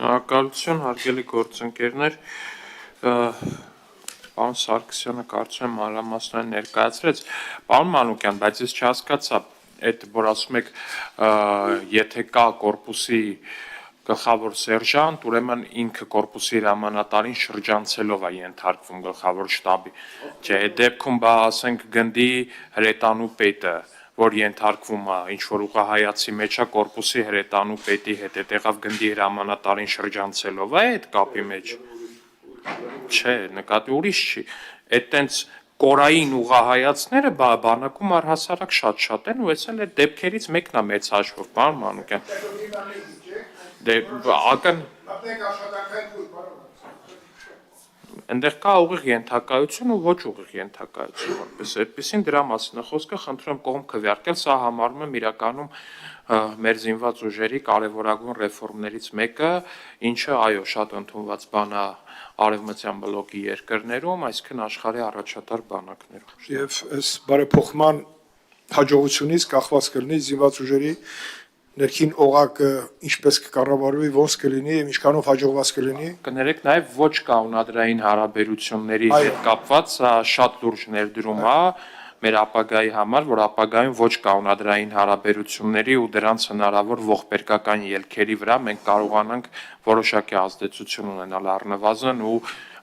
Շնորհակալություն, հարգելի գործընկերներ, պարոն Սարգսյանը կարծում եմ մանրամասնորեն ներկայացրեց, պարոն Մանուկյան, բայց ես չհասկացա, այդ որ ասում եք, եթե կա կորպուսի գլխավոր սերժանտ, ուրեմն ինքը կորպուսի հրամանատարին շրջանցելով է ենթարկվում գլխավոր շտաբի, չէ, այդ դեպքում բա ասենք գնդի հրետանու պետը, որ ենթարկվում է ինչ-որ ուղղահայացի մեջ է կորպուսի հրետանու պետի հետ, այդ եղավ գնդի հրամանատարին շրջանցելով է այդ կապի մեջ, չէ, նկատի ուրիշ չի, այդ տենց կորային ուղղահայացները բանակում առհասարակ շատ են ու ես էլ այդ դեպքերից մեկն է մեծ հաշվով, պարոն Մանուկյան, այնտեղ կա ուղիղ ենթակայություն ու ոչ ուղիղ ենթակայություն, որպես այդպեսին դրա մասին է խոսքը, խնդրում եմ կողմ քվեարկել, սա համարում եմ իրականում մեր զինված ուժերի կարևորագույն ռեֆորմներից մեկը, ինչը այո, շատ ընդունված բան է արևմտյան բլոկի երկրներում, այսինքն աշխարհի առաջատար բանակներում։ Եվ այս բարեփոխման հաջողությունից կախված կլինի զինված ուժերի ներքին օղակը ինչպես կկառավարվի, ոնց կլինի եւ ինչքանով հաջողված կլինի։ Կներեք նաեւ ոչ կանոնադրային հարաբերությունների հետ կապված սա շատ լուրջ ներդրում է մեր ապագայի համար, որ ապագայում ոչ կանոնադրային հարաբերությունների ու դրանց հնարավոր ողբերգական ելքերի վրա մենք կարողանանք որոշակի ազդեցություն ունենալ առնվազն ու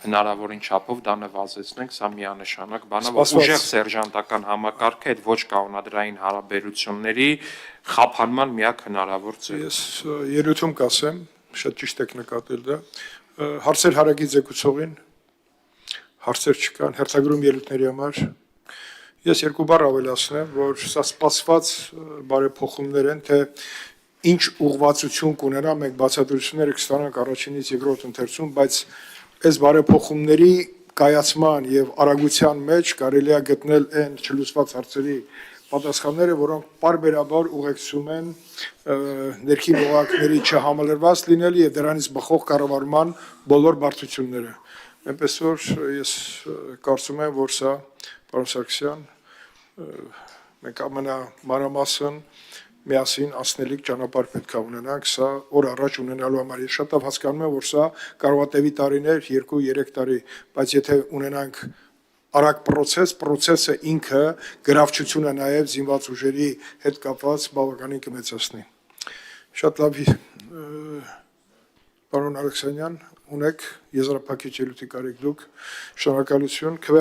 հնարավորին չափով դա նվազեցնենք, սա միանշանակ բան է, որ ուժեղ սերժանտական համակարգը այդ ոչ կանոնադրային հարաբերությունների խափանման միակ հնարավոր ձևը։ Ես ելույթում կասեմ, շատ ճիշտ եք նկատել դա, հարցեր հարագի ձգուցողին, հարցեր չկան, հերթագրում ելույթների համար, ես երկու բառ ավելացնեմ, որ սա սպասված բարեփոխումներ են, թե ինչ ուղղվածություն կունենա, մենք բացատրությունները կստանանք առաջինից երկրորդ ընթերցում, բայց այս բարեփոխումների կայացման եւ արագության մեջ կարելի է գտնել այն չլուծված հարցերի պատասխանները, որոնք պարբերաբար ուղեկցում են ներքին օղակների չհամալրված լինել եւ դրանից բխող կառավարման բոլոր բարդությունները։ Այնպես որ ես կարծում եմ, որ սա պարոն Սարգսյան մենք ամենամանրամասն միասին անցնելիք ճանապարհ պետք է ունենանք, սա օր առաջ ունենալու համար։ Ես շատ լավ հասկանում եմ, որ սա կարող է տևի տարիներ, 2-3 տարի, բայց եթե ունենանք արագ պրոցեսը ինքը գրավչությունը նաև զինված ուժերի հետ կապված բավականին կմեծացնի։ Շատ լավ, պարոն Ալեքսանյան, ունեք եզրափակիչ ելույթի կարիք դուք, շնորհակալություն։